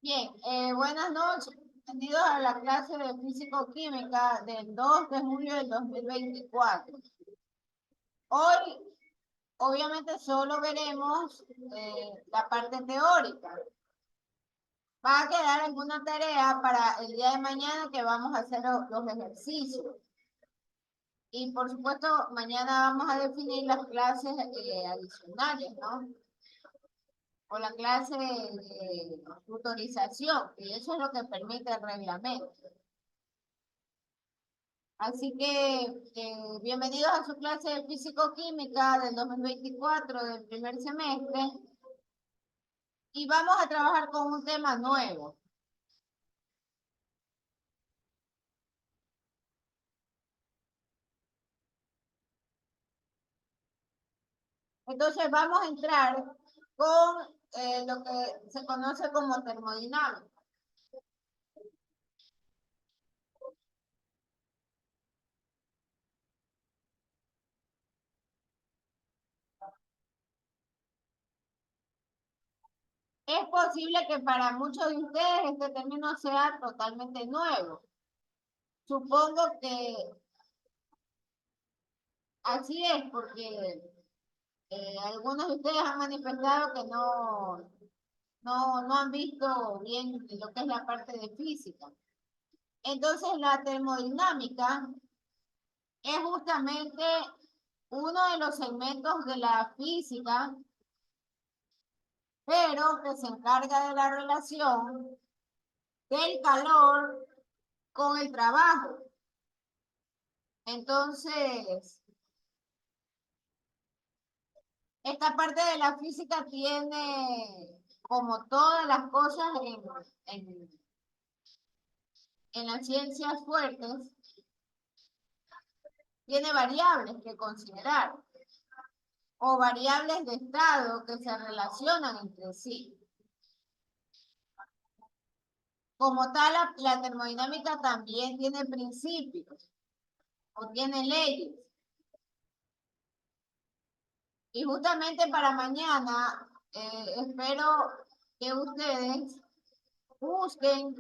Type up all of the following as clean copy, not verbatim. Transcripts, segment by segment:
Bien, buenas noches. Bienvenidos a la clase de Físico-Química del 2 de julio del 2024. Hoy, obviamente, solo veremos la parte teórica. Va a quedar alguna tarea para el día de mañana que vamos a hacer los ejercicios. Y por supuesto, mañana vamos a definir las clases adicionales, ¿no? O la clase de tutorización, y eso es lo que permite el reglamento. Así que bienvenidos a su clase de Físico-Química del 2024 del primer semestre. Y vamos a trabajar con un tema nuevo. Entonces vamos a entrar con lo que se conoce como termodinámica. Es posible que para muchos de ustedes este término sea totalmente nuevo. Supongo que así es, porque algunos de ustedes han manifestado que no han visto bien lo que es la parte de física. Entonces, la termodinámica es justamente uno de los segmentos de la física, pero que se encarga de la relación del calor con el trabajo. Entonces, esta parte de la física tiene, como todas las cosas en las ciencias fuertes, tiene variables que considerar o variables de estado que se relacionan entre sí. Como tal, la termodinámica también tiene principios o tiene leyes. Y justamente para mañana espero que ustedes busquen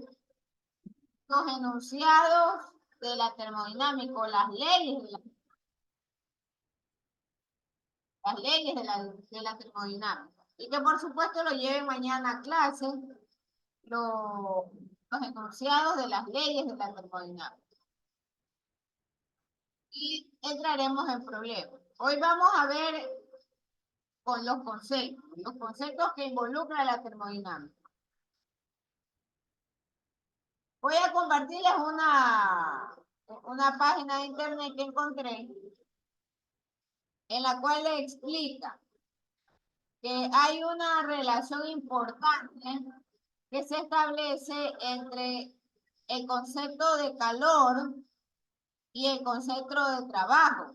los enunciados de la termodinámica o las leyes de la termodinámica. Y que por supuesto lo lleven mañana a clase los enunciados de las leyes de la termodinámica. Y entraremos en problemas. Hoy vamos a ver con los conceptos que involucra la termodinámica. Voy a compartirles una página de internet que encontré en la cual le explica que hay una relación importante que se establece entre el concepto de calor y el concepto de trabajo.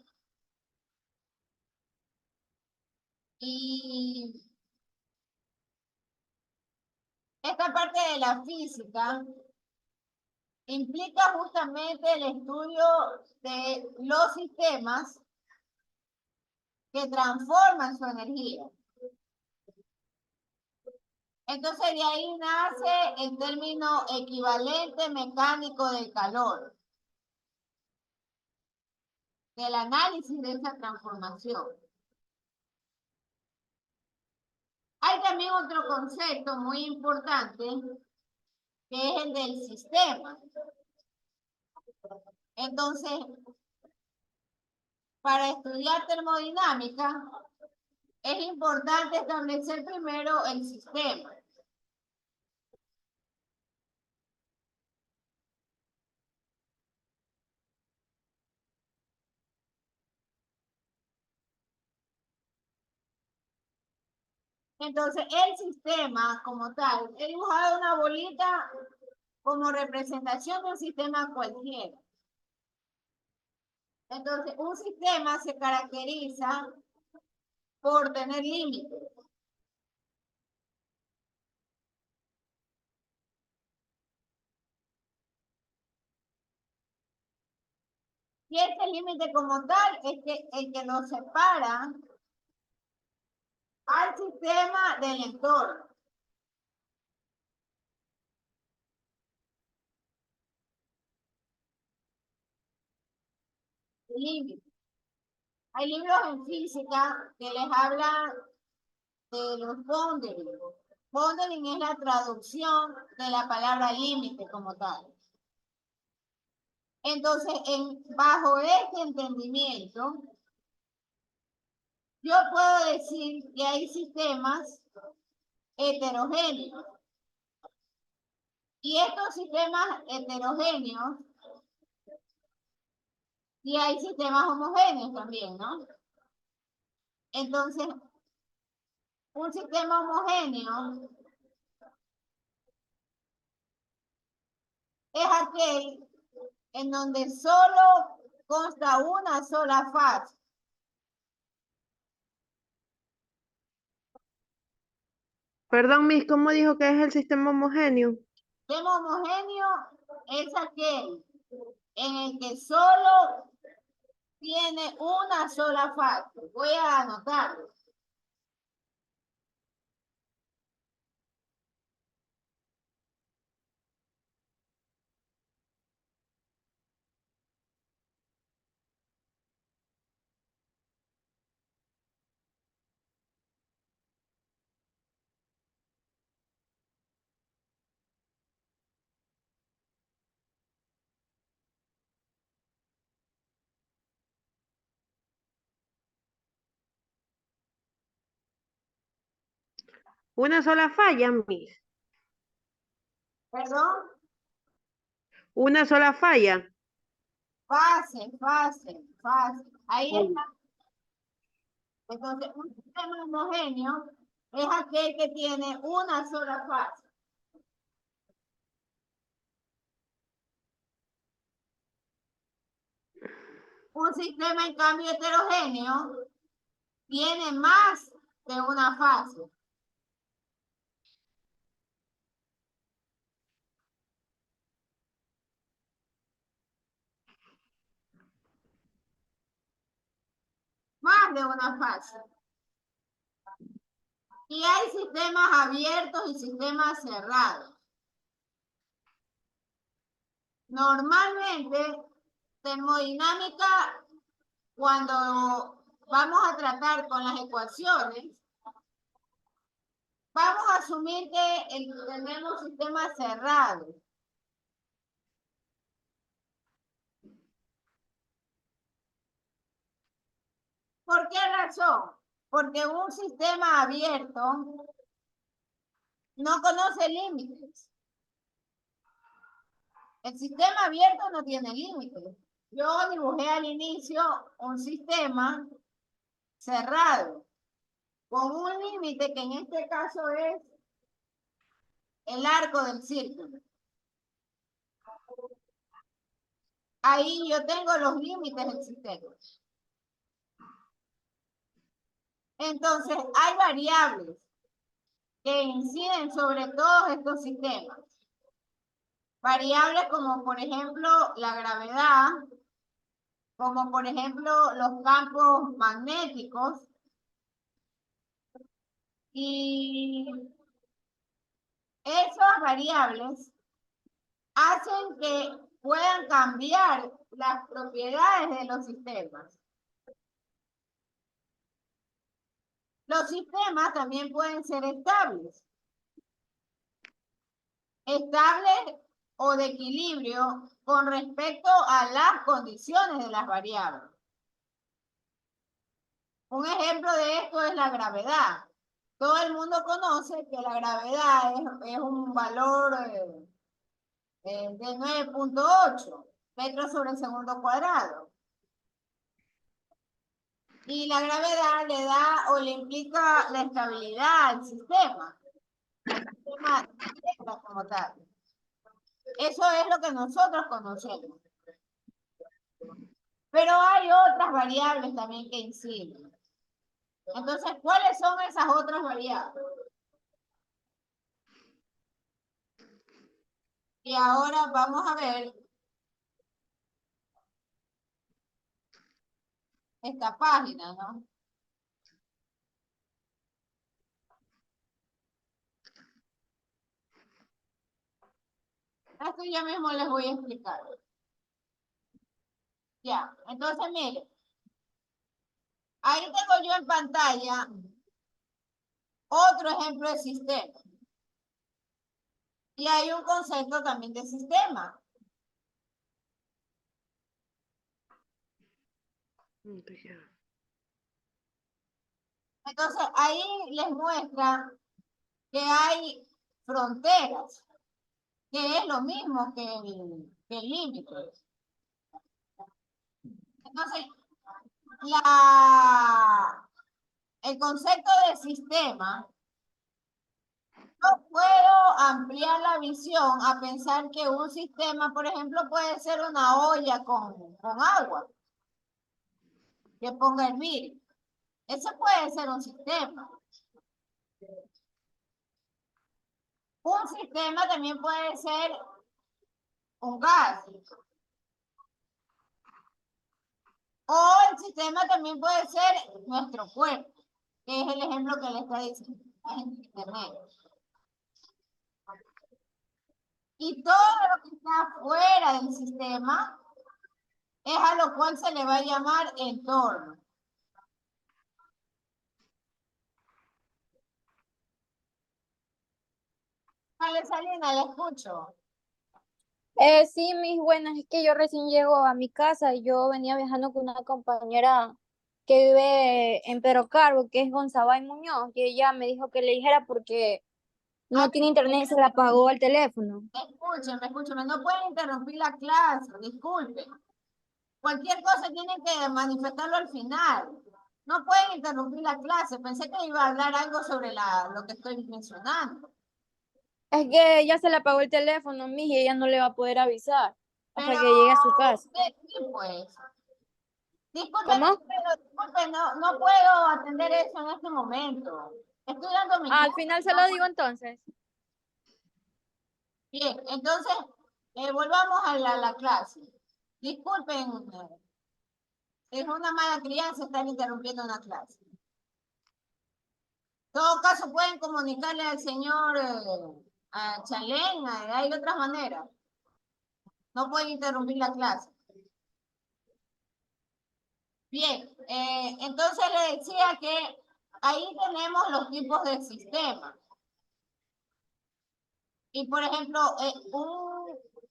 Y esta parte de la física implica justamente el estudio de los sistemas que transforman su energía. Entonces de ahí nace el término equivalente mecánico del calor, del análisis de esa transformación. Hay también otro concepto muy importante que es el del sistema. Entonces, para estudiar termodinámica, es importante establecer primero el sistema. Entonces, el sistema como tal, he dibujado una bolita como representación de un sistema cualquiera. Entonces, un sistema se caracteriza por tener límites. Y ese límite como tal es el que nos separa al sistema del entorno. límites. Hay libros en física que les hablan de los boundaries. Boundary es la traducción de la palabra límite como tal. Entonces, bajo este entendimiento, yo puedo decir que hay sistemas heterogéneos. Y estos sistemas heterogéneos, y hay sistemas homogéneos también, ¿no? Entonces, un sistema homogéneo es aquel en donde solo consta una sola fase. Perdón, Miss, ¿cómo dijo que es el sistema homogéneo? Sistema homogéneo es aquel en el que solo tiene una sola fase. Voy a anotarlo. Una sola falla, Miss. Perdón, Una sola falla. fase. Ahí Ay. está. Entonces, un sistema homogéneo es aquel que tiene una sola fase. Un sistema, en cambio, heterogéneo tiene más de una fase. Más de una fase. Y hay sistemas abiertos y sistemas cerrados. Normalmente, termodinámica, cuando vamos a tratar con las ecuaciones, vamos a asumir que tenemos sistemas cerrados. ¿Por qué razón? Porque un sistema abierto no conoce límites. El sistema abierto no tiene límites. Yo dibujé al inicio un sistema cerrado con un límite que en este caso es el arco del círculo. Ahí yo tengo los límites del sistema. Entonces, hay variables que inciden sobre todos estos sistemas. Variables como, por ejemplo, la gravedad, como por ejemplo los campos magnéticos, y esas variables hacen que puedan cambiar las propiedades de los sistemas. Los sistemas también pueden ser estables. Estables o de equilibrio con respecto a las condiciones de las variables. Un ejemplo de esto es la gravedad. Todo el mundo conoce que la gravedad es un valor de 9.8 metros sobre el segundo cuadrado. Y la gravedad le da o le implica la estabilidad al sistema como tal. Eso es lo que nosotros conocemos. Pero hay otras variables también que inciden. Entonces, ¿cuáles son esas otras variables? Y ahora vamos a ver esta página, ¿no? Esto ya mismo les voy a explicar. Ya, entonces mire, ahí tengo yo en pantalla otro ejemplo de sistema. Y hay un concepto también de sistema. Entonces ahí les muestra que hay fronteras, que es lo mismo que el límite. Entonces, el concepto de sistema, no puedo ampliar la visión a pensar que un sistema, por ejemplo, puede ser una olla con agua que ponga a hervir. Eso puede ser un sistema. Un sistema también puede ser un gas. O el sistema también puede ser nuestro cuerpo, que es el ejemplo que le está diciendo en internet. Y todo lo que está fuera del sistema es a lo cual se le va a llamar entorno. Vale, Salina, le escucho. Sí, mis buenas, es que yo recién llego a mi casa y yo venía viajando con una compañera que vive en Perocarbo, que es Gonzabay Muñoz, y ella me dijo que le dijera porque no tiene internet y se le apagó el teléfono. Escúcheme, no pueden interrumpir la clase, disculpe. Cualquier cosa tienen que manifestarlo al final. No pueden interrumpir la clase. Pensé que iba a hablar algo sobre lo que estoy mencionando. Es que ya se le apagó el teléfono, mija, y ella no le va a poder avisar hasta Pero, que llegue a su casa. sí, pues. Disculpe, ¿Cómo? pero disculpe, no puedo atender eso en este momento. Estoy dando mi Ah, al clase. final se No lo puedo. digo entonces. Bien, entonces, volvamos a la clase. Disculpen, es una mala crianza estar interrumpiendo una clase. En todo caso, pueden comunicarle al señor a Chalén, hay otras maneras. No pueden interrumpir la clase. Bien, entonces le decía que ahí tenemos los tipos de sistema. Y por ejemplo,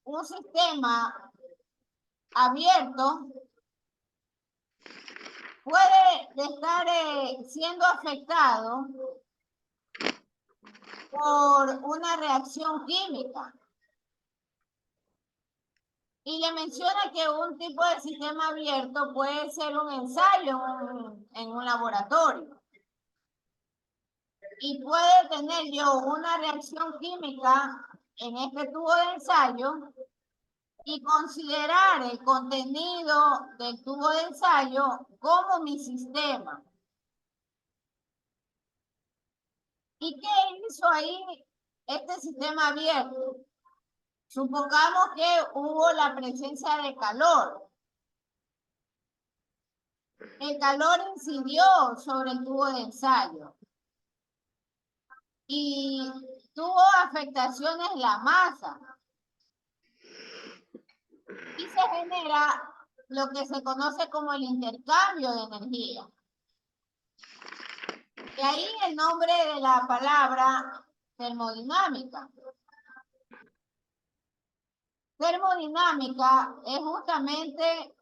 un sistema abierto puede estar siendo afectado por una reacción química. Y le menciona que un tipo de sistema abierto puede ser un ensayo en un laboratorio. Y puede tener yo una reacción química en este tubo de ensayo y considerar el contenido del tubo de ensayo como mi sistema. ¿Y qué hizo ahí este sistema abierto? Supongamos que hubo la presencia de calor. El calor incidió sobre el tubo de ensayo y tuvo afectaciones la masa y se genera lo que se conoce como el intercambio de energía. De ahí el nombre de la palabra termodinámica. Termodinámica es justamente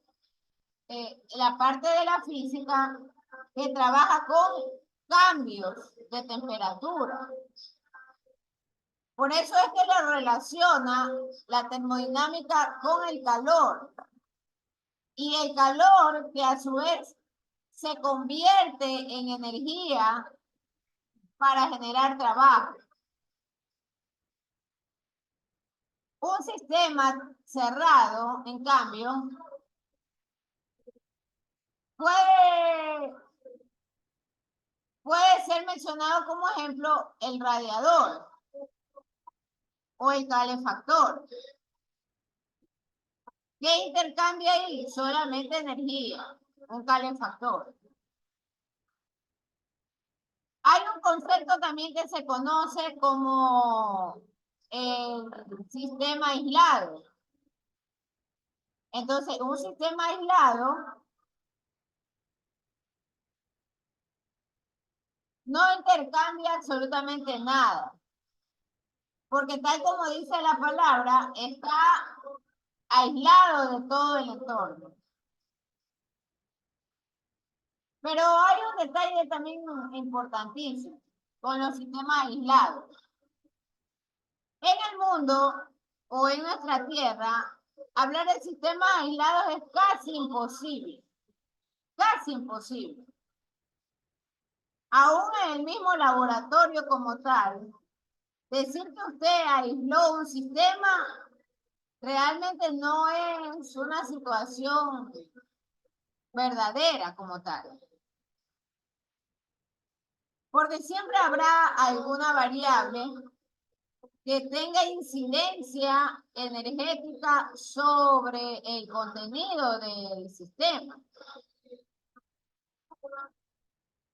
la parte de la física que trabaja con cambios de temperatura. Por eso es que lo relaciona la termodinámica con el calor. Y el calor que a su vez se convierte en energía para generar trabajo. Un sistema cerrado, en cambio, puede, puede ser mencionado como ejemplo el radiador o el calefactor. ¿Qué intercambia ahí? Solamente energía, un calefactor. Hay un concepto también que se conoce como el sistema aislado. Entonces, un sistema aislado no intercambia absolutamente nada, porque tal como dice la palabra, está aislado de todo el entorno. Pero hay un detalle también importantísimo con los sistemas aislados. En el mundo o en nuestra tierra, hablar de sistemas aislados es casi imposible, casi imposible. Aún en el mismo laboratorio como tal, decir que usted aisló un sistema realmente no es una situación verdadera como tal. Porque siempre habrá alguna variable que tenga incidencia energética sobre el contenido del sistema.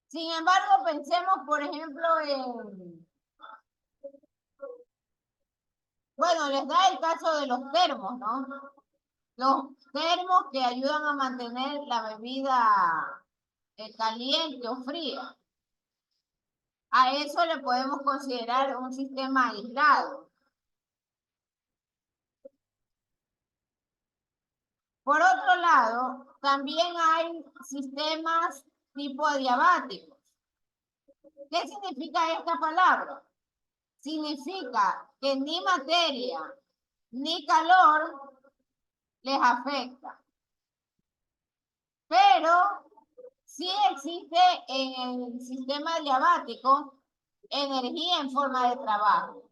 Sin embargo, pensemos, por ejemplo, en, bueno, les da el caso de los termos, ¿no? Los termos que ayudan a mantener la bebida caliente o fría. A eso le podemos considerar un sistema aislado. Por otro lado, también hay sistemas tipo adiabáticos. ¿Qué significa esta palabra? Significa que ni materia ni calor les afecta. Pero sí existe en el sistema diabático energía en forma de trabajo.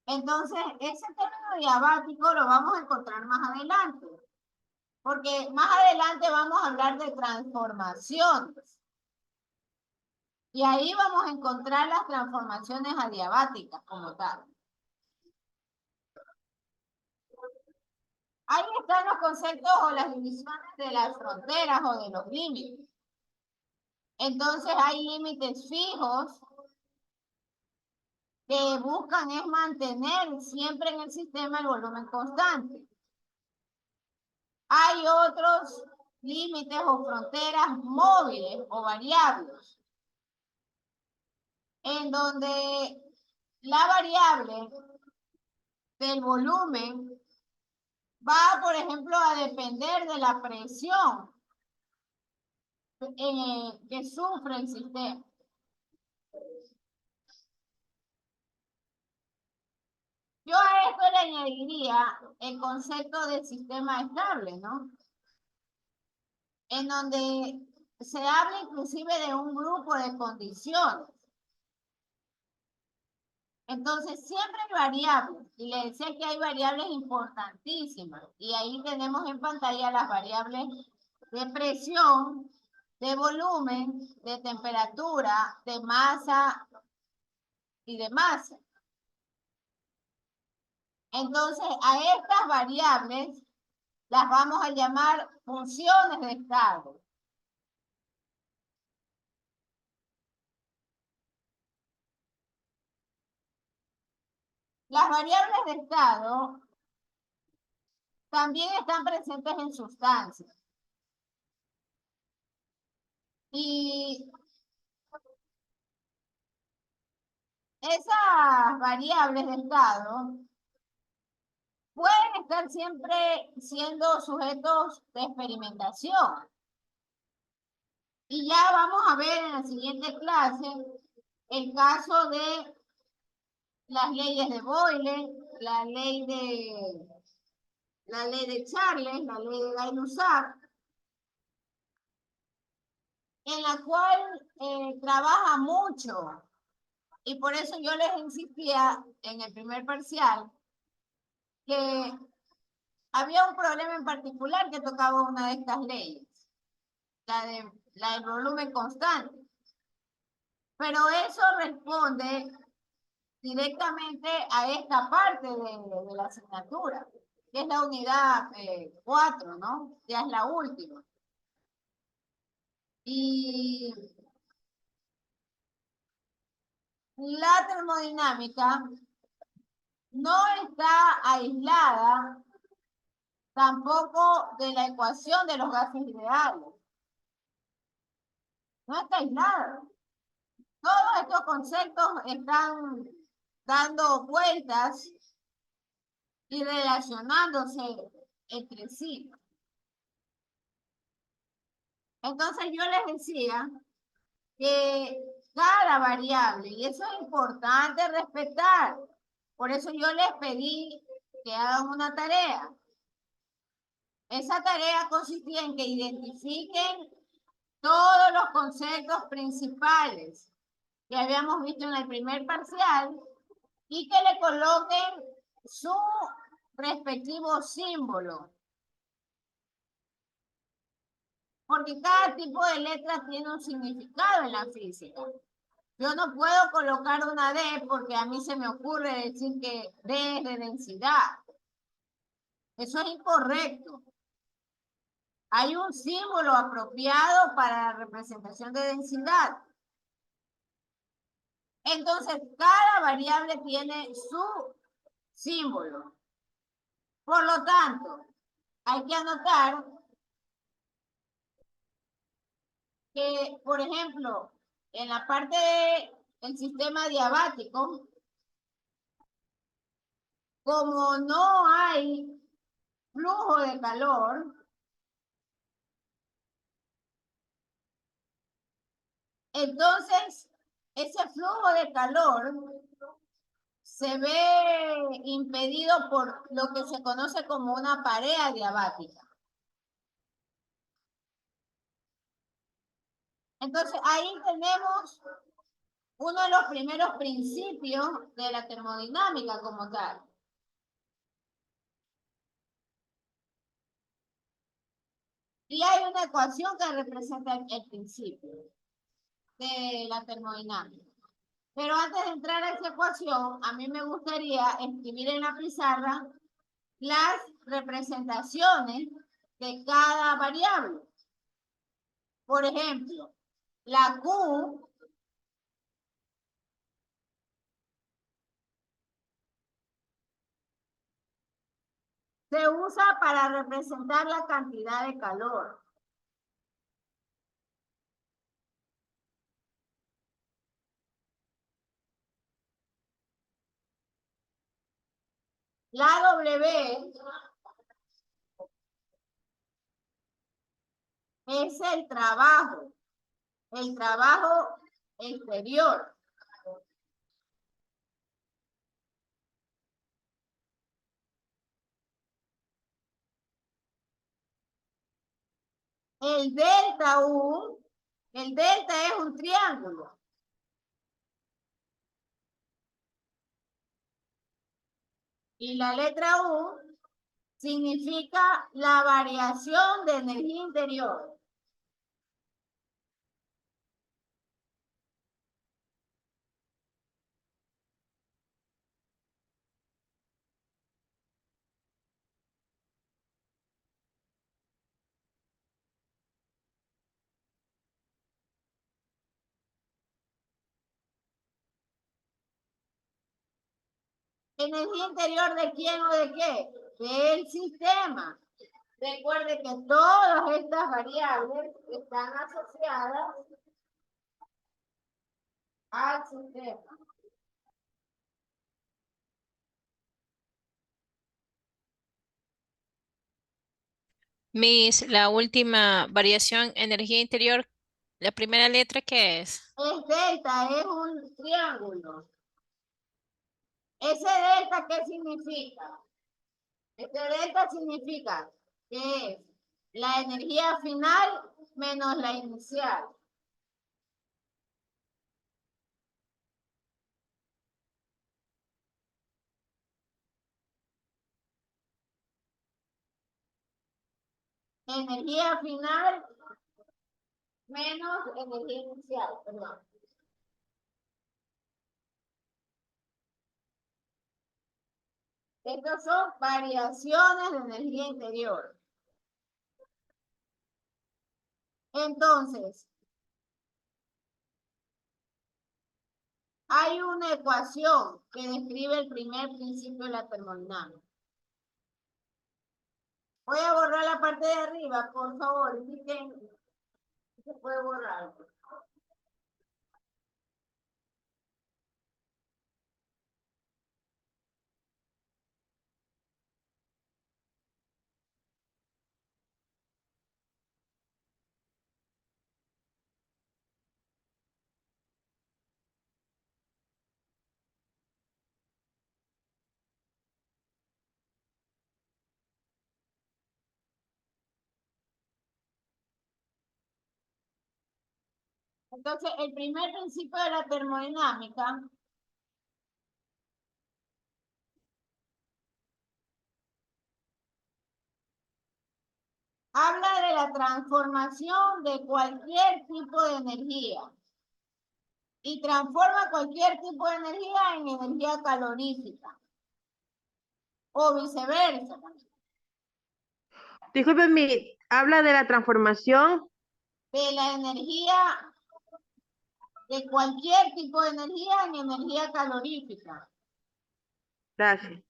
Entonces, ese término diabático lo vamos a encontrar más adelante, porque más adelante vamos a hablar de transformaciones. Y ahí vamos a encontrar las transformaciones adiabáticas como tal. Ahí están los conceptos o las divisiones de las fronteras o de los límites. Entonces hay límites fijos que buscan es mantener siempre en el sistema el volumen constante. Hay otros límites o fronteras móviles o variables, en donde la variable del volumen va, por ejemplo, a depender de la presión que sufre el sistema. Yo a esto le añadiría el concepto de sistema estable, ¿no? En donde se habla inclusive de un grupo de condiciones. Entonces, siempre hay variables, y le decía que hay variables importantísimas, y ahí tenemos en pantalla las variables de presión, de volumen, de temperatura, de masa y de masa. Entonces, a estas variables las vamos a llamar funciones de estado. Las variables de estado también están presentes en sustancias. Y esas variables de estado pueden estar siempre siendo sujetos de experimentación. Y ya vamos a ver en la siguiente clase el caso de las leyes de Boyle, la ley de Charles, la ley de Gay-Lussac, en la cual trabaja mucho. Y por eso yo les insistía en el primer parcial que había un problema en particular que tocaba una de estas leyes, la del volumen constante. Pero eso responde directamente a esta parte de la asignatura, que es la unidad 4, ¿no? Ya es la última. Y la termodinámica no está aislada tampoco de la ecuación de los gases ideales. No está aislada. Todos estos conceptos están dando vueltas y relacionándose entre sí. Entonces yo les decía que cada variable, y eso es importante respetar, por eso yo les pedí que hagan una tarea. Esa tarea consistía en que identifiquen todos los conceptos principales que habíamos visto en el primer parcial y que le coloquen su respectivo símbolo. Porque cada tipo de letra tiene un significado en la física. Yo no puedo colocar una D porque a mí se me ocurre decir que D es de densidad. Eso es incorrecto. Hay un símbolo apropiado para la representación de densidad. Entonces, cada variable tiene su símbolo. Por lo tanto, hay que anotar que, por ejemplo, en la parte del sistema diabático, como no hay flujo de calor, entonces ese flujo de calor se ve impedido por lo que se conoce como una pared adiabática. Entonces ahí tenemos uno de los primeros principios de la termodinámica como tal. Y hay una ecuación que representa el principio de la termodinámica. Pero antes de entrar a esa ecuación, a mí me gustaría escribir en la pizarra las representaciones de cada variable. Por ejemplo, la Q se usa para representar la cantidad de calor. La W es el trabajo exterior. El delta U, el delta es un triángulo. Y la letra U significa la variación de energía interior. ¿Energía interior de quién o de qué? Del sistema. Recuerde que todas estas variables están asociadas al sistema. Miss, la última variación, energía interior, la primera letra, ¿qué es? Es delta, es un triángulo. ¿Ese delta qué significa? Este delta significa que es la energía final menos la inicial. Energía final menos energía inicial, perdón. Estas son variaciones de energía interior. Entonces, hay una ecuación que describe el primer principio de la termodinámica. Voy a borrar la parte de arriba, por favor. Indiquen, se puede borrar. Entonces, el primer principio de la termodinámica habla de la transformación de cualquier tipo de energía y transforma cualquier tipo de energía en energía calorífica o viceversa. Discúlpeme, habla de la transformación. De la energía, de cualquier tipo de energía en energía calorífica. Gracias.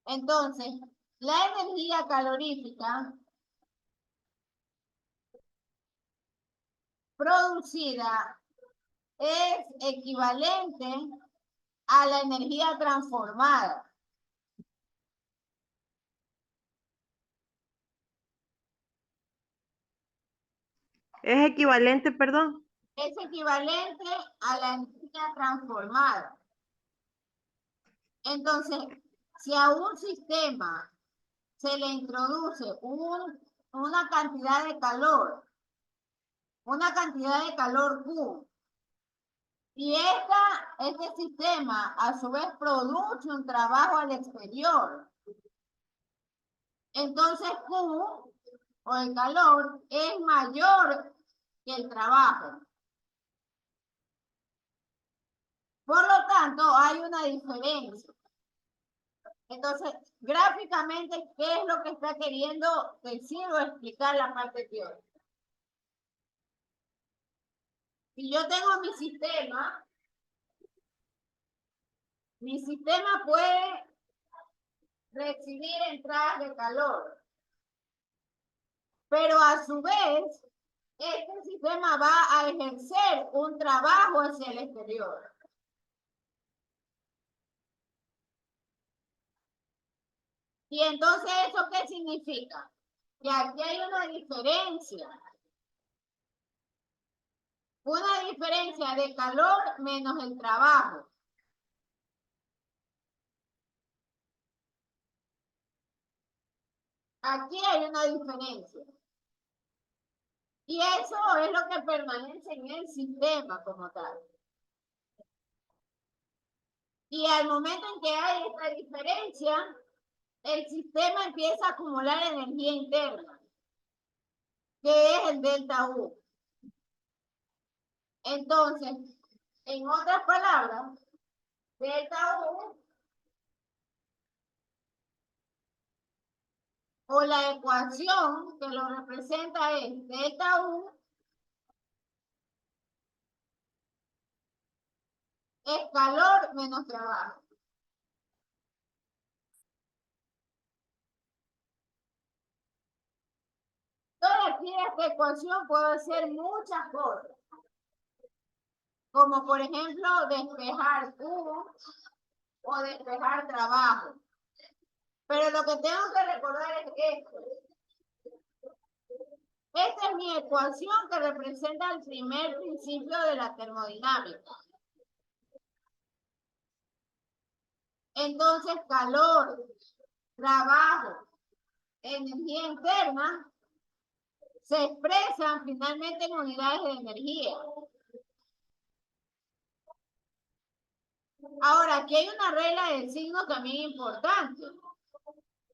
Entonces, la energía calorífica producida es equivalente a la energía transformada. Es equivalente, perdón. Es equivalente a la energía transformada. Entonces, si a un sistema se le introduce una cantidad de calor Q, y este sistema a su vez produce un trabajo al exterior, entonces Q, o el calor, es mayor que el trabajo. Por lo tanto, hay una diferencia. Entonces, gráficamente, ¿qué es lo que está queriendo decir o explicar la parte teórica? Si yo tengo mi sistema puede recibir entradas de calor, pero a su vez, este sistema va a ejercer un trabajo hacia el exterior. Y entonces, ¿eso qué significa? Que aquí hay una diferencia. Una diferencia de calor menos el trabajo. Aquí hay una diferencia. Y eso es lo que permanece en el sistema como tal. Y al momento en que hay esta diferencia, el sistema empieza a acumular energía interna, que es el delta U. Entonces, en otras palabras, delta U o la ecuación que lo representa es delta U es calor menos trabajo. Entonces, aquí esta ecuación puede hacer muchas cosas, como por ejemplo despejar Q o despejar trabajo. Pero lo que tengo que recordar es esto. Esta es mi ecuación que representa el primer principio de la termodinámica. Entonces, calor, trabajo, energía interna, se expresan finalmente en unidades de energía. Ahora, aquí hay una regla de signos también importante.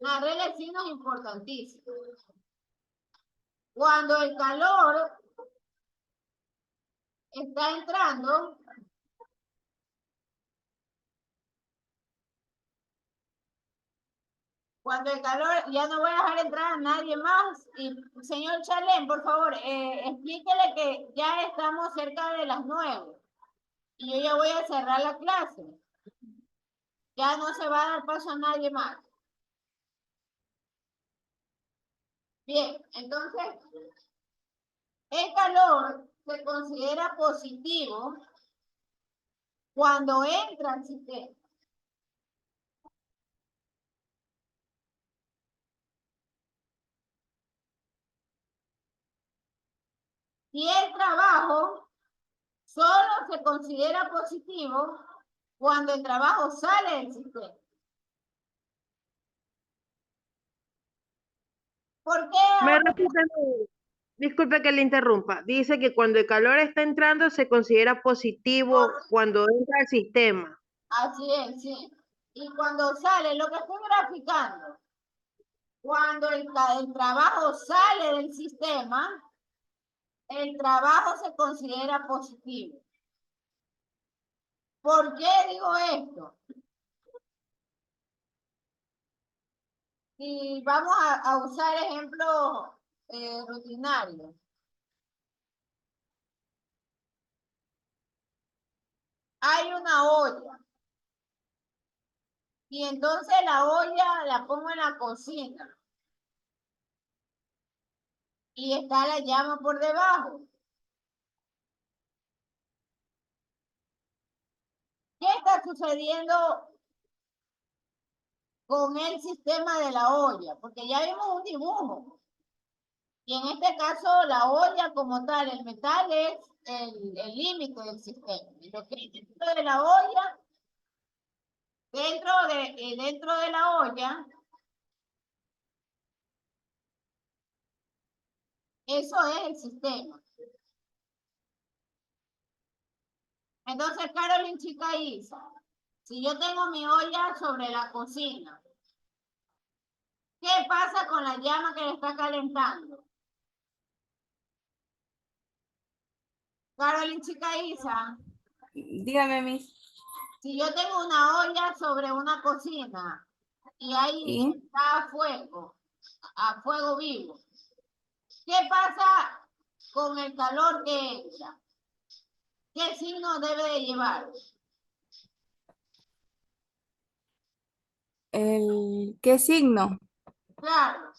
Una regla de signos importantísima. Cuando el calor está entrando, cuando el calor, ya no voy a dejar entrar a nadie más. Y señor Chalén, por favor, explíquele que ya estamos cerca de las 9. Y yo ya voy a cerrar la clase. Ya no se va a dar paso a nadie más. Bien, entonces, el calor se considera positivo cuando entra al sistema. Y el trabajo solo se considera positivo cuando el trabajo sale del sistema. ¿Por qué? Me repite, disculpe que le interrumpa. Dice que cuando el calor está entrando se considera positivo cuando entra al sistema. Así es, sí. Y cuando sale, lo que estoy graficando, cuando el trabajo sale del sistema, el trabajo se considera positivo. ¿Por qué digo esto? Y vamos a usar ejemplos rutinarios. Hay una olla. Y entonces la olla la pongo en la cocina. Y está la llama por debajo. ¿Qué está sucediendo con el sistema de la olla? Porque ya vimos un dibujo. Y en este caso, la olla como tal, el metal es el límite del sistema. Y lo que hay dentro de la olla, dentro de la olla, eso es el sistema. Entonces, Carolyn, chica Isa, si yo tengo mi olla sobre la cocina, ¿qué pasa con la llama que le está calentando? Carolyn, chica Isa, Dígame, Miss. si yo tengo una olla sobre una cocina y ahí ¿Sí? está a fuego vivo, ¿qué pasa con el calor que entra? ¿Qué signo debe de llevar? ¿Qué signo? Claro,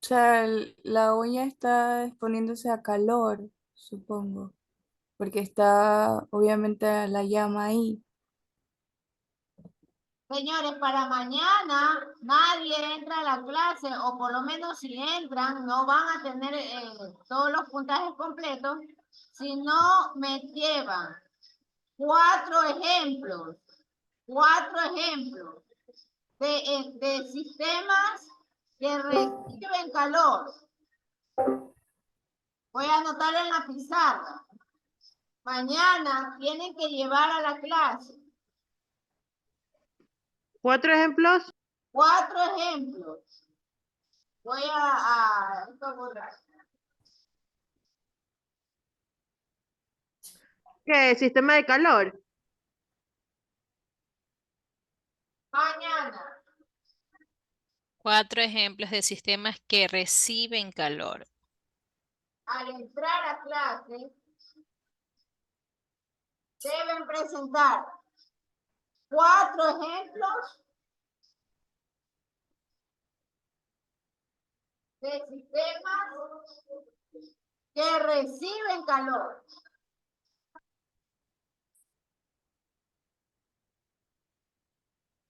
O sea, la olla está exponiéndose a calor, supongo, porque está obviamente la llama ahí. señores, para mañana nadie entra a la clase, o por lo menos si entran, no van a tener todos los puntajes completos, si no me llevan cuatro ejemplos de sistemas que reciben calor. Voy a anotar en la pizarra. Mañana tienen que llevar a la clase 4 ejemplos. 4 ejemplos. Voy a borrar. ¿Qué? Sistema de calor. Mañana, 4 ejemplos de sistemas que reciben calor. al entrar a clase, deben presentar 4 ejemplos de sistemas que reciben calor.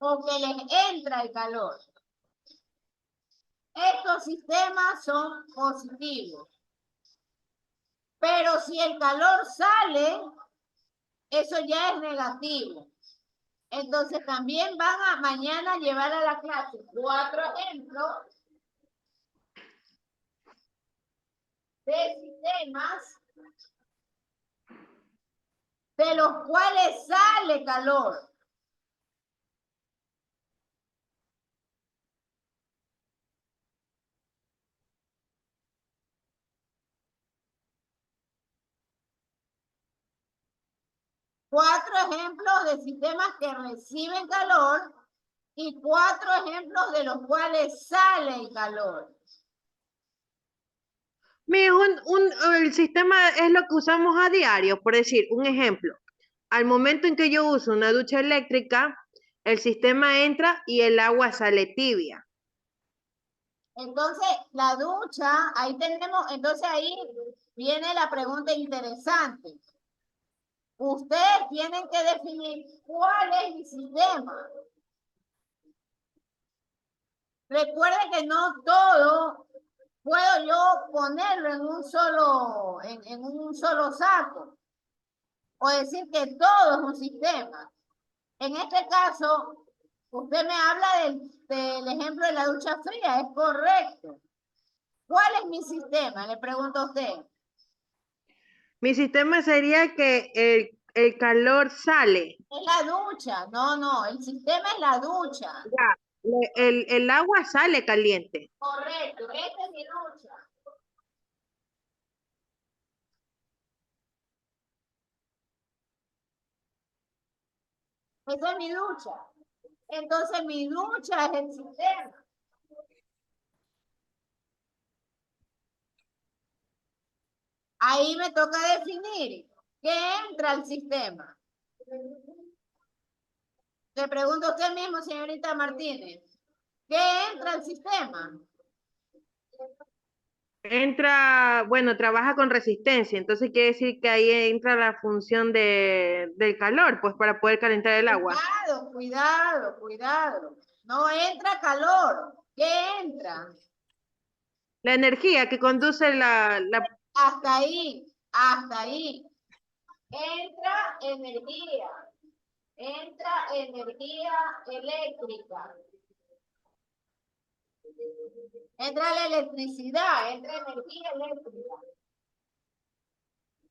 O que les entra el calor. Estos sistemas son positivos. Pero si el calor sale, eso ya es negativo. Entonces también van a mañana llevar a la clase 4 ejemplos de sistemas de los cuales sale calor. Cuatro ejemplos de sistemas que reciben calor y 4 ejemplos de los cuales sale el calor. El sistema es lo que usamos a diario, por decir, un ejemplo. Al momento en que yo uso una ducha eléctrica, el sistema entra y el agua sale tibia. Entonces, la ducha, ahí tenemos, entonces ahí viene la pregunta interesante. Ustedes tienen que definir cuál es mi sistema. Recuerden que no todo puedo yo ponerlo en un solo saco. O decir que todo es un sistema. En este caso, usted me habla del ejemplo de la ducha fría, es correcto. ¿Cuál es mi sistema? Le pregunto a usted. Mi sistema sería que el calor sale. Es la ducha. No, el sistema es la ducha. Ya, el agua sale caliente. Correcto, esta es mi ducha. Esa es mi ducha. Entonces mi ducha es el sistema. Ahí me toca definir qué entra al sistema. Le pregunto a usted mismo, señorita Martínez, ¿qué entra al sistema? Entra, bueno, trabaja con resistencia, entonces quiere decir que ahí entra la función del calor, pues para poder calentar el agua. Cuidado. No entra calor. ¿Qué entra? La energía que conduce Hasta ahí. Entra energía eléctrica. Entra la electricidad, entra energía eléctrica.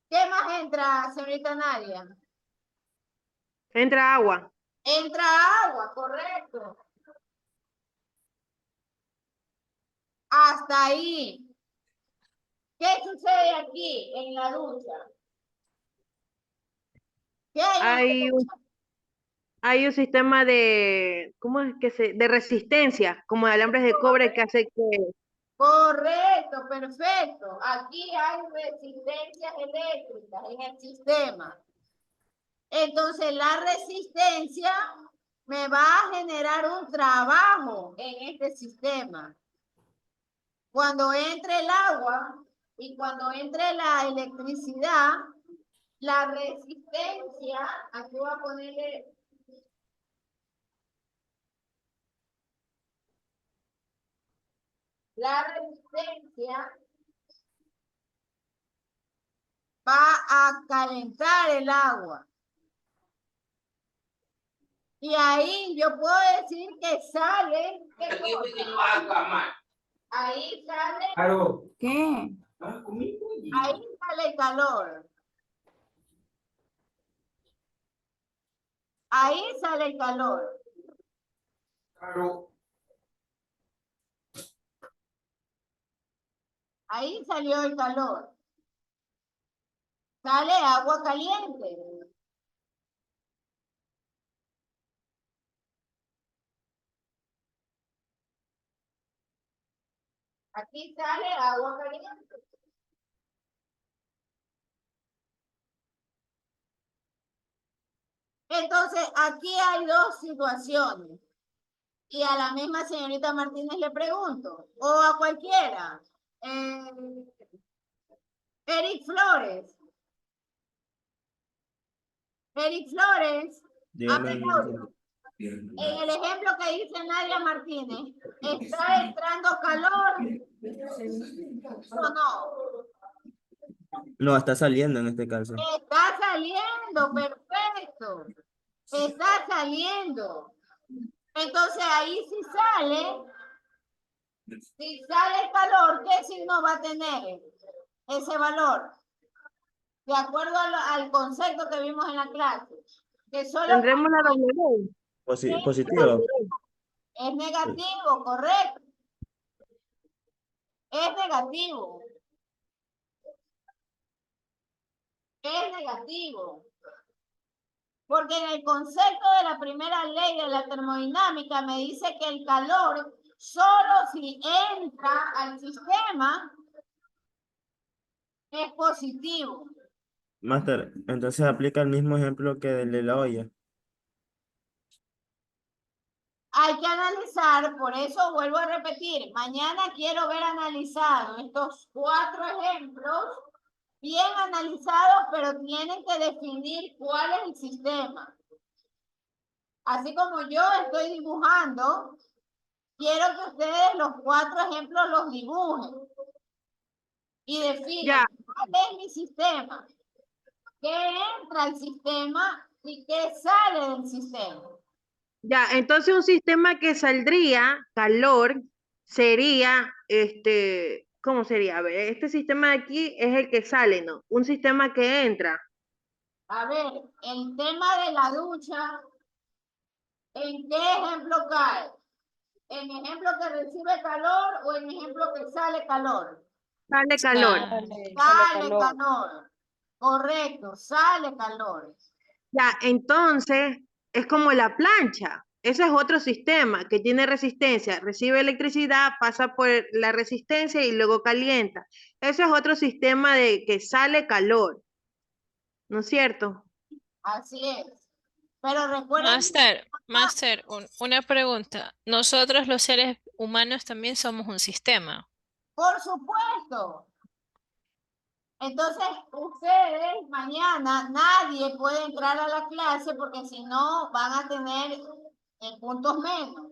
¿Qué más entra, señorita Nadia? entra agua. Entra agua, correcto. Hasta ahí. ¿Qué sucede aquí en la ducha? ¿Qué hay en la ducha? Hay un sistema de, ¿cómo es que de resistencia, como de alambres de cobre que hace que... Correcto, perfecto. Aquí hay resistencias eléctricas en el sistema. Entonces, la resistencia me va a generar un trabajo en este sistema. Cuando entre el agua y cuando entre la electricidad, la resistencia, aquí voy a ponerle... La resistencia va a calentar el agua. Y ahí yo puedo decir que sale. Ahí sale. ¿Qué? Ahí sale el calor. Ahí sale el calor. Ahí salió el calor. Sale agua caliente. Aquí sale agua caliente. Entonces, aquí hay dos situaciones. Y a la misma señorita Martínez le pregunto, o a cualquiera. Eric Flores. Eric Flores. En el ejemplo que dice Nadia Martínez, ¿está entrando calor o no? No, está saliendo en este caso. Está saliendo, perfecto. Está saliendo. Entonces ahí si sale el calor, ¿qué signo va a tener ese valor? De acuerdo al concepto que vimos en la clase. Que solo Tendremos la W. Positivo. es negativo, correcto. Es negativo. Es negativo. Porque en el concepto de la primera ley de la termodinámica me dice que el calor solo si entra al sistema es positivo. Master, entonces aplica el mismo ejemplo que el de la olla. Hay que analizar, por eso vuelvo a repetir, mañana quiero ver analizados estos 4 ejemplos, bien analizados, pero tienen que definir cuál es el sistema. Así como yo estoy dibujando, quiero que ustedes los 4 ejemplos los dibujen y Ya, definen cuál es mi sistema, qué entra al sistema y qué sale del sistema. ya, entonces un sistema que saldría, calor, sería, ¿cómo sería? A ver, este sistema de aquí es el que sale, ¿no? Un sistema que entra. A ver, el tema de la ducha, ¿en qué ejemplo cae? ¿En ejemplo que recibe calor o en ejemplo que sale calor? Sale calor. Sale calor. Correcto, sale calor. Ya, entonces es como la plancha. Ese es otro sistema que tiene resistencia. Recibe electricidad, pasa por la resistencia y luego calienta. Ese es otro sistema de que sale calor, ¿no es cierto? Así es. Pero recuerden, Master, una pregunta. Nosotros los seres humanos también somos un sistema. por supuesto. Entonces, ustedes mañana nadie puede entrar a la clase porque si no van a tener puntos menos.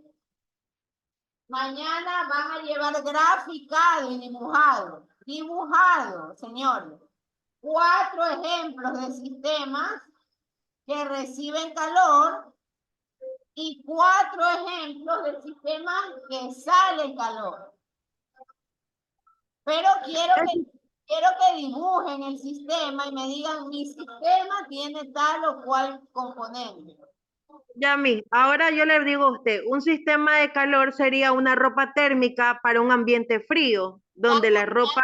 Mañana van a llevar graficado y dibujado. Dibujado, señores. 4 ejemplos de sistemas que reciben calor y 4 ejemplos de sistemas que salen calor. Pero quiero que dibujen el sistema y me digan, mi sistema tiene tal o cual componente. Ya, ahora yo le digo a usted, un sistema de calor sería una ropa térmica para un ambiente frío, donde la ropa...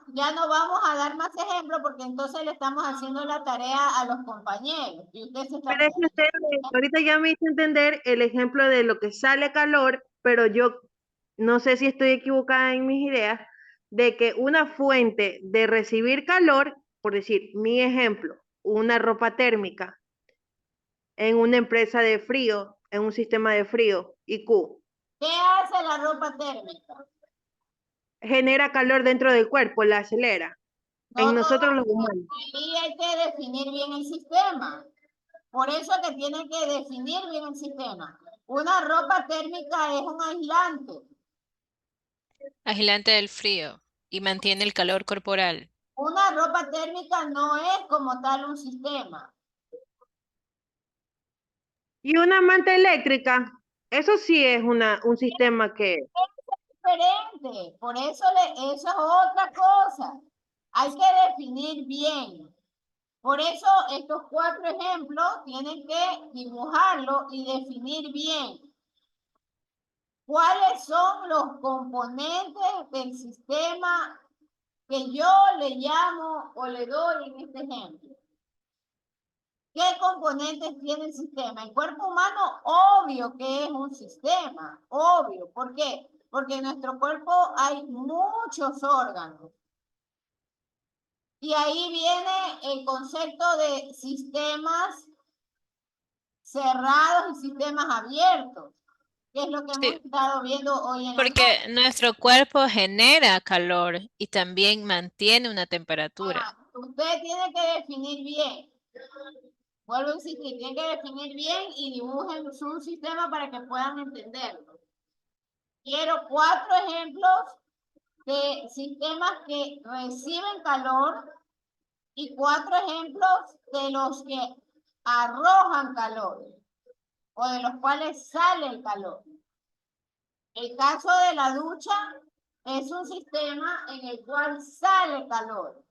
Ya no vamos a dar más ejemplos porque entonces le estamos haciendo la tarea a los compañeros. Y usted se está... Pero es que usted, ahorita ya me hizo entender el ejemplo de lo que sale calor, pero yo no sé si estoy equivocada en mis ideas, de que una fuente de recibir calor, por decir, mi ejemplo, una ropa térmica en una empresa de frío, en un sistema de frío, IQ, ¿Qué hace la ropa térmica? genera calor dentro del cuerpo, la acelera, en No, nosotros los humanos. y hay que definir bien el sistema. Por eso que tienen que definir bien el sistema. Una ropa térmica es un aislante. Aislante del frío y mantiene el calor corporal. Una ropa térmica no es como tal un sistema. Y una manta eléctrica, eso sí es un sistema que... Diferente. Por eso eso es otra cosa. Hay que definir bien. Por eso estos 4 ejemplos tienen que dibujarlo y definir bien. ¿Cuáles son los componentes del sistema que yo le llamo o le doy en este ejemplo? ¿Qué componentes tiene el sistema? El cuerpo humano, obvio que es un sistema, obvio. ¿Por qué? Porque en nuestro cuerpo hay muchos órganos. Y ahí viene el concepto de sistemas cerrados y sistemas abiertos, que es lo que hemos Sí, estado viendo hoy en la porque clase. nuestro cuerpo genera calor y también mantiene una temperatura. Usted tiene que definir bien. Vuelvo a insistir, tiene que definir bien y dibujen su sistema para que puedan entenderlo. Quiero 4 ejemplos de sistemas que reciben calor y 4 ejemplos de los que arrojan calor o de los cuales sale el calor. El caso de la ducha es un sistema en el cual sale calor.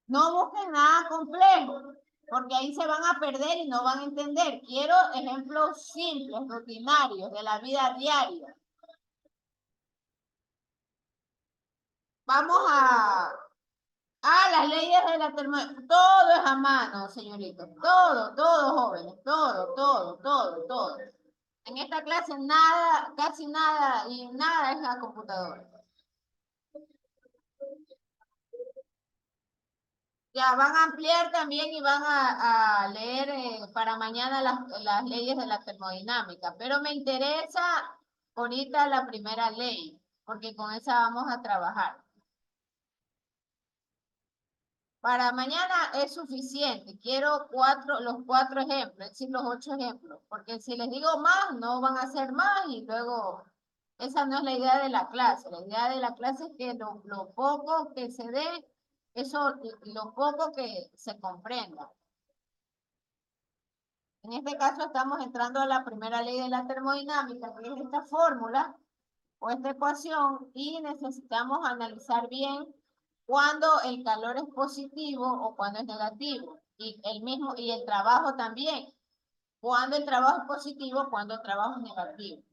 No busquen nada complejo, porque ahí se van a perder y no van a entender. Quiero ejemplos simples, rutinarios, de la vida diaria. Vamos a las leyes de la termodinámica. Todo es a mano, señoritos. Todo, jóvenes. Todo. En esta clase nada, casi nada y nada es la computadora. Ya van a ampliar también y van a leer para mañana las leyes de la termodinámica, pero me interesa ahorita la primera ley, porque con esa vamos a trabajar. Para mañana es suficiente. Quiero los 4 ejemplos, es decir, los 8 ejemplos, porque si les digo más, no van a hacer más y luego esa no es la idea de la clase. La idea de la clase es que lo poco que se dé, eso, lo poco que se comprenda. En este caso estamos entrando a la primera ley de la termodinámica, que es esta fórmula o esta ecuación, y necesitamos analizar bien cuando el calor es positivo o cuando es negativo. Y y el trabajo también. Cuando el trabajo es positivo, cuando el trabajo es negativo.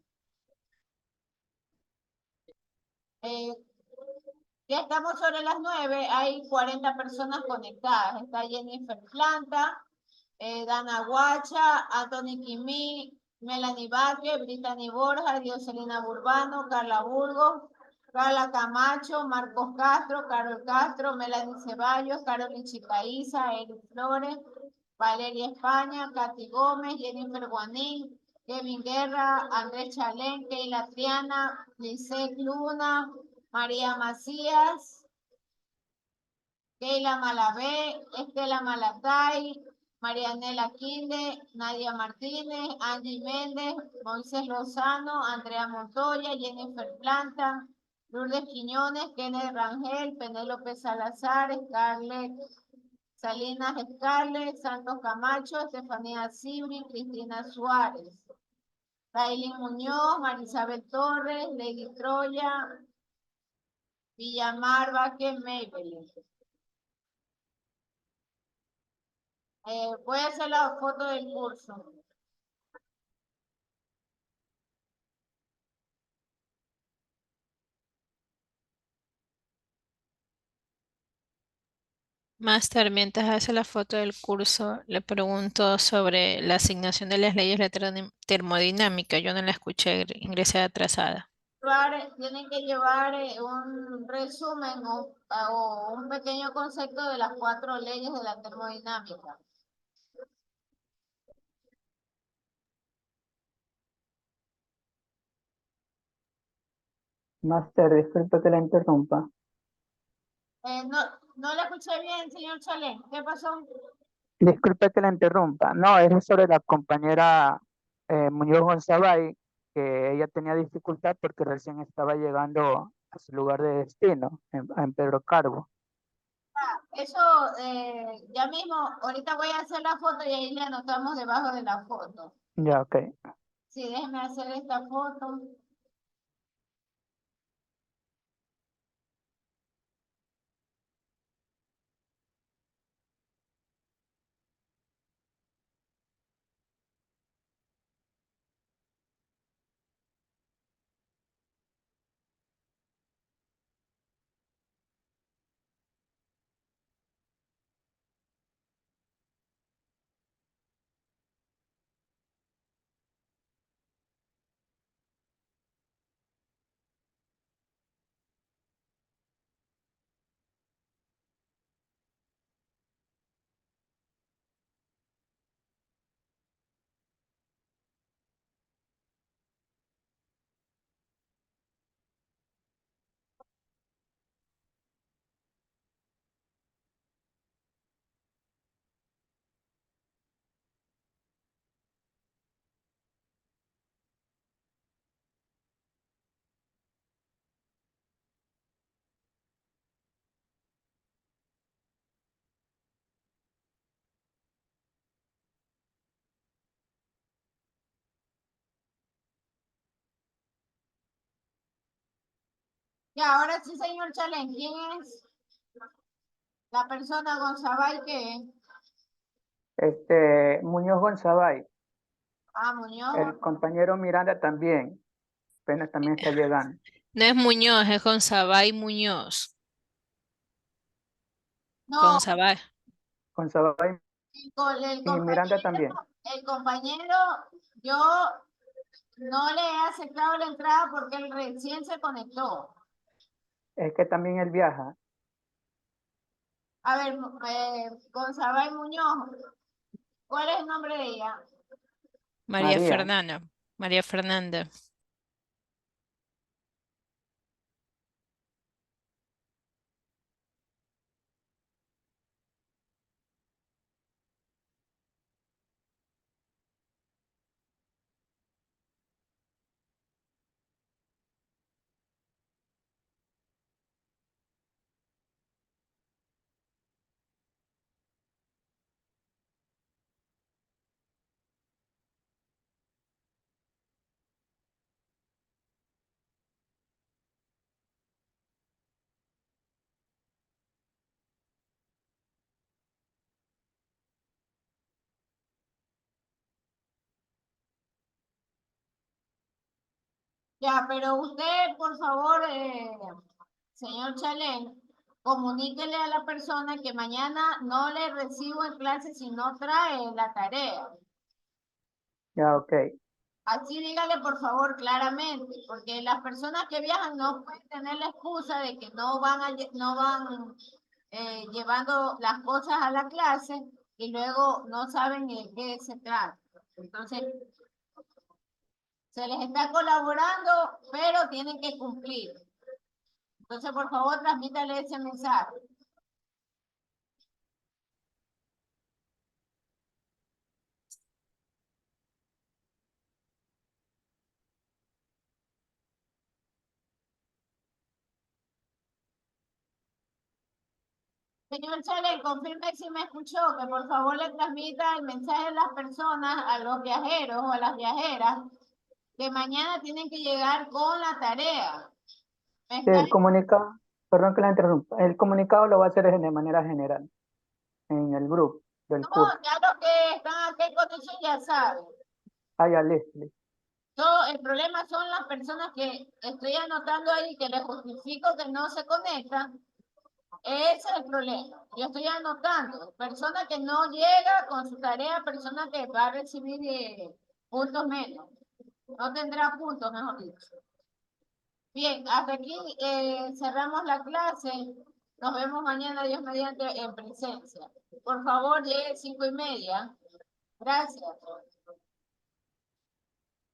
Eh, ya estamos sobre las 9, hay 40 personas conectadas. Está Jennifer Planta, Dana Guacha, Anthony Quimí, Melanie Vázquez, Brittany Borja, Dioselina Burbano, Carla Burgos, Carla Camacho, Marcos Castro, Carol Castro, Melanie Ceballos, Carolyn Chicaiza, Eric Flores, Valeria España, Katy Gómez, Jennifer Guanín, Kevin Guerra, Andrés Chalén, Keila Triana, Lisette Luna, María Macías, Keila Malavé, Estela Malatay, Marianela Quinde, Nadia Martínez, Angie Méndez, Moisés Lozano, Andrea Montoya, Jennifer Planta, Lourdes Quiñones, Kenneth Rangel, Penélope Salazar, Scarlett Salinas Scarlett, Santos Camacho, Estefanía Cibri, Cristina Suárez, Raylin Muñoz, Marisabel Torres, Lady Troya, Villamar Vázquez Maybelline. Voy a hacer la foto del curso. Master, mientras hace la foto del curso, le pregunto sobre la asignación de las leyes de la termodinámica. Yo no la escuché, ingresé atrasada. Tienen que llevar un resumen o un pequeño concepto de las 4 leyes de la termodinámica. Master, disculpe que la interrumpa. No le escuché bien, señor Chalén. ¿Qué pasó? Disculpe que la interrumpa. No, es sobre la compañera Muñoz González, que ella tenía dificultad porque recién estaba llegando a su lugar de destino, en Pedro Carbo. Eso, ya mismo, ahorita voy a hacer la foto y ahí le anotamos debajo de la foto. Ya, ok. Sí, déjeme hacer esta foto. Ya, ahora sí, señor Chalén, ¿quién es la persona Gonzabay que Muñoz González, Muñoz? el compañero Miranda también, apenas también está llegando. No es Muñoz, es Gonzabay Muñoz. No, Gonzabay. González el y Miranda también. compañero, yo no le he aceptado la entrada porque él recién se conectó. Es que también él viaja. A ver, Gonzabay Muñoz, ¿cuál es el nombre de ella? María María. Fernanda. María Fernanda. Ya, pero usted, por favor, señor Chalén, comuníquele a la persona que mañana no le recibo en clase si no trae la tarea. Ya, ok. Así dígale, por favor, claramente, porque las personas que viajan no pueden tener la excusa de que no van llevando las cosas a la clase y luego no saben de qué se trata. Entonces, se les está colaborando, pero tienen que cumplir. Entonces, por favor, transmítale ese mensaje. Señor Chale, confirme si me escuchó, que por favor le transmita el mensaje a las personas, a los viajeros o a las viajeras, que mañana tienen que llegar con la tarea. ¿Me está- El comunicado, perdón que la interrumpa, el comunicado lo va a hacer de manera general en el grupo del No, curso. ya los que están aquí con eso ya saben. Ah, ya, listo, listo. El problema son las personas que estoy anotando ahí, que les justifico que no se conectan. Ese es el problema. Yo estoy anotando. Persona que no llega con su tarea, persona que va a recibir puntos menos. No tendrá puntos, mejor dicho. Bien, hasta aquí cerramos la clase. Nos vemos mañana, Dios mediante, en presencia. Por favor, llegue 5:30. Gracias.